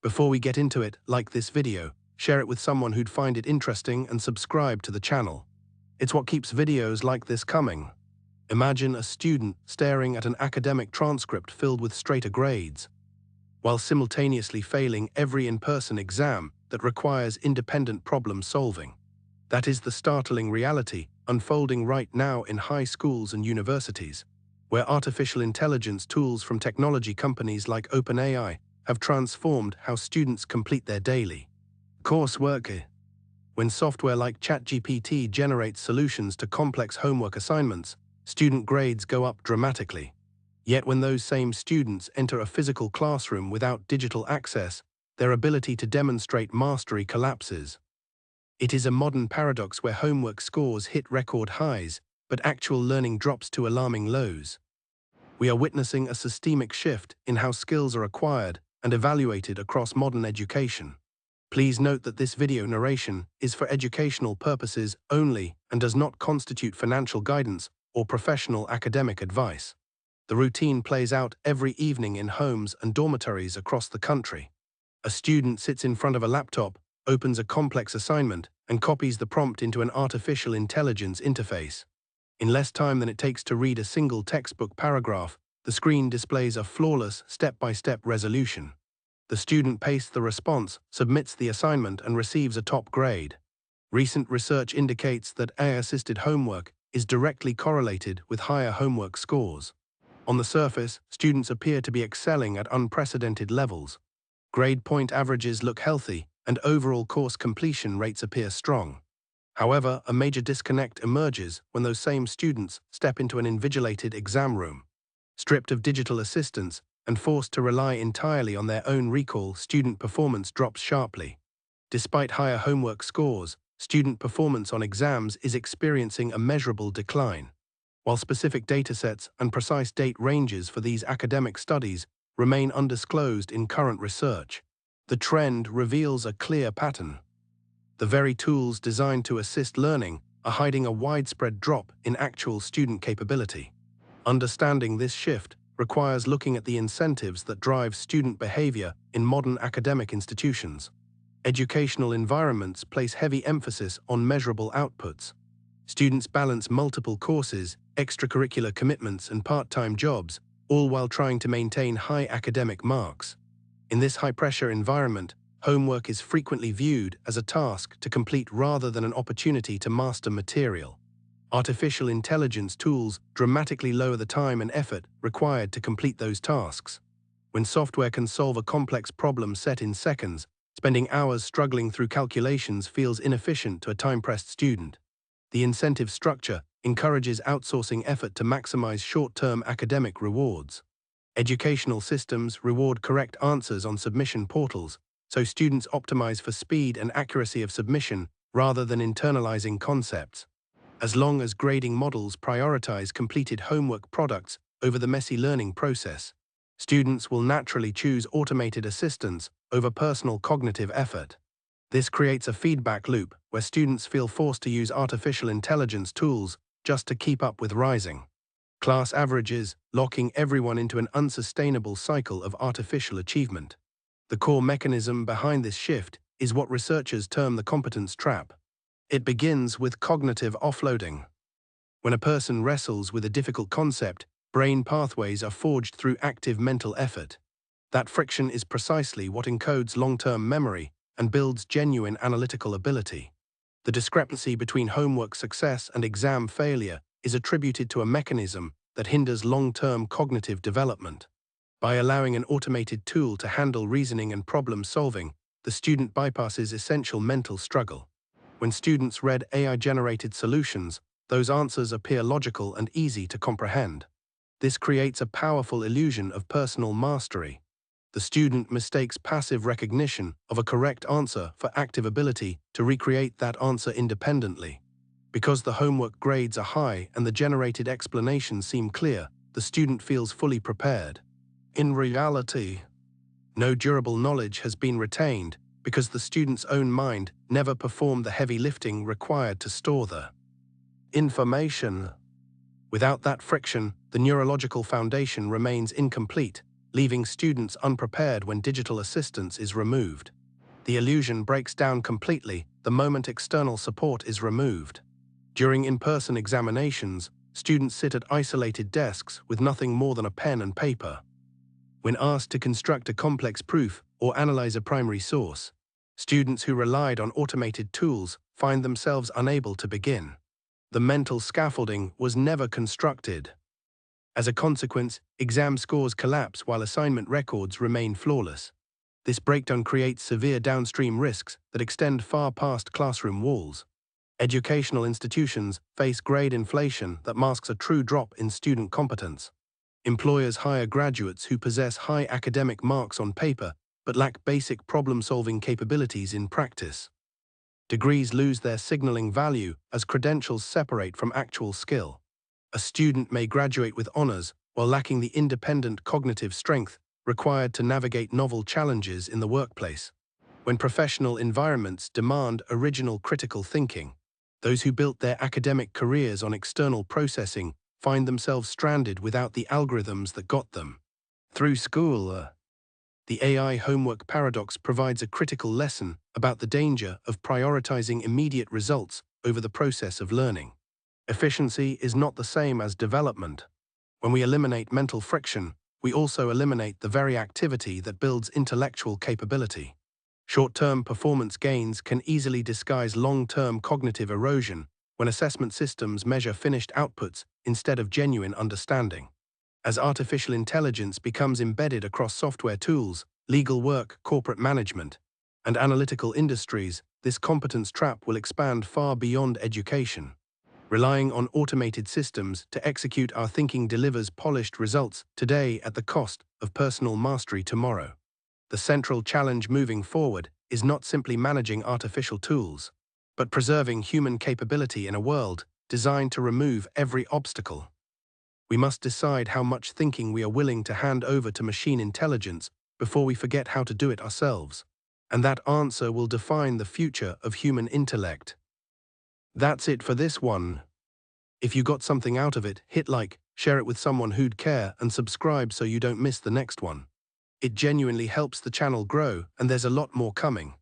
Before we get into it, like this video, share it with someone who'd find it interesting and subscribe to the channel. It's what keeps videos like this coming. Imagine a student staring at an academic transcript filled with straighter grades, while simultaneously failing every in-person exam that requires independent problem solving. That is the startling reality unfolding right now in high schools and universities, where artificial intelligence tools from technology companies like OpenAI have transformed how students complete their daily coursework. When software like ChatGPT generates solutions to complex homework assignments, student grades go up dramatically. Yet when those same students enter a physical classroom without digital access, their ability to demonstrate mastery collapses. It is a modern paradox where homework scores hit record highs, but actual learning drops to alarming lows. We are witnessing a systemic shift in how skills are acquired and evaluated across modern education. Please note that this video narration is for educational purposes only and does not constitute financial guidance or professional academic advice. The routine plays out every evening in homes and dormitories across the country. A student sits in front of a laptop, opens a complex assignment, and copies the prompt into an artificial intelligence interface. In less time than it takes to read a single textbook paragraph, the screen displays a flawless, step-by-step resolution. The student pastes the response, submits the assignment, and receives a top grade. Recent research indicates that AI-assisted homework is directly correlated with higher homework scores. On the surface, students appear to be excelling at unprecedented levels. Grade point averages look healthy, and overall course completion rates appear strong. However, a major disconnect emerges when those same students step into an invigilated exam room. Stripped of digital assistance and forced to rely entirely on their own recall, student performance drops sharply. Despite higher homework scores, student performance on exams is experiencing a measurable decline. While specific datasets and precise date ranges for these academic studies remain undisclosed in current research, the trend reveals a clear pattern. The very tools designed to assist learning are hiding a widespread drop in actual student capability. Understanding this shift requires looking at the incentives that drive student behavior in modern academic institutions. Educational environments place heavy emphasis on measurable outputs. Students balance multiple courses, extracurricular commitments, and part-time jobs, all while trying to maintain high academic marks. In this high-pressure environment, homework is frequently viewed as a task to complete rather than an opportunity to master material. Artificial intelligence tools dramatically lower the time and effort required to complete those tasks. When software can solve a complex problem set in seconds, spending hours struggling through calculations feels inefficient to a time-pressed student. The incentive structure encourages outsourcing effort to maximize short-term academic rewards. Educational systems reward correct answers on submission portals, so students optimize for speed and accuracy of submission rather than internalizing concepts. As long as grading models prioritize completed homework products over the messy learning process, students will naturally choose automated assistance over personal cognitive effort. This creates a feedback loop where students feel forced to use artificial intelligence tools just to keep up with rising class averages, locking everyone into an unsustainable cycle of artificial achievement. The core mechanism behind this shift is what researchers term the competence trap. It begins with cognitive offloading. When a person wrestles with a difficult concept, brain pathways are forged through active mental effort. That friction is precisely what encodes long-term memory and builds genuine analytical ability. The discrepancy between homework success and exam failure is attributed to a mechanism that hinders long-term cognitive development. By allowing an automated tool to handle reasoning and problem-solving, the student bypasses essential mental struggle. When students read AI-generated solutions, those answers appear logical and easy to comprehend. This creates a powerful illusion of personal mastery. The student mistakes passive recognition of a correct answer for active ability to recreate that answer independently. Because the homework grades are high and the generated explanations seem clear, the student feels fully prepared. In reality, no durable knowledge has been retained because the student's own mind never performed the heavy lifting required to store the information. Without that friction, the neurological foundation remains incomplete, leaving students unprepared when digital assistance is removed. The illusion breaks down completely the moment external support is removed. During in-person examinations, students sit at isolated desks with nothing more than a pen and paper. When asked to construct a complex proof or analyze a primary source, students who relied on automated tools find themselves unable to begin. The mental scaffolding was never constructed. As a consequence, exam scores collapse while assignment records remain flawless. This breakdown creates severe downstream risks that extend far past classroom walls. Educational institutions face grade inflation that masks a true drop in student competence. Employers hire graduates who possess high academic marks on paper but lack basic problem-solving capabilities in practice. Degrees lose their signaling value as credentials separate from actual skill. A student may graduate with honors while lacking the independent cognitive strength required to navigate novel challenges in the workplace. When professional environments demand original critical thinking, those who built their academic careers on external processing find themselves stranded without the algorithms that got them through school. The AI homework paradox provides a critical lesson about the danger of prioritizing immediate results over the process of learning. Efficiency is not the same as development. When we eliminate mental friction, we also eliminate the very activity that builds intellectual capability. Short-term performance gains can easily disguise long-term cognitive erosion when assessment systems measure finished outputs instead of genuine understanding. As artificial intelligence becomes embedded across software tools, legal work, corporate management, and analytical industries, this competence trap will expand far beyond education. Relying on automated systems to execute our thinking delivers polished results today at the cost of personal mastery tomorrow. The central challenge moving forward is not simply managing artificial tools, but preserving human capability in a world designed to remove every obstacle. We must decide how much thinking we are willing to hand over to machine intelligence before we forget how to do it ourselves. And that answer will define the future of human intellect. That's it for this one. If you got something out of it, hit like, share it with someone who'd care, and subscribe so you don't miss the next one. It genuinely helps the channel grow, and there's a lot more coming.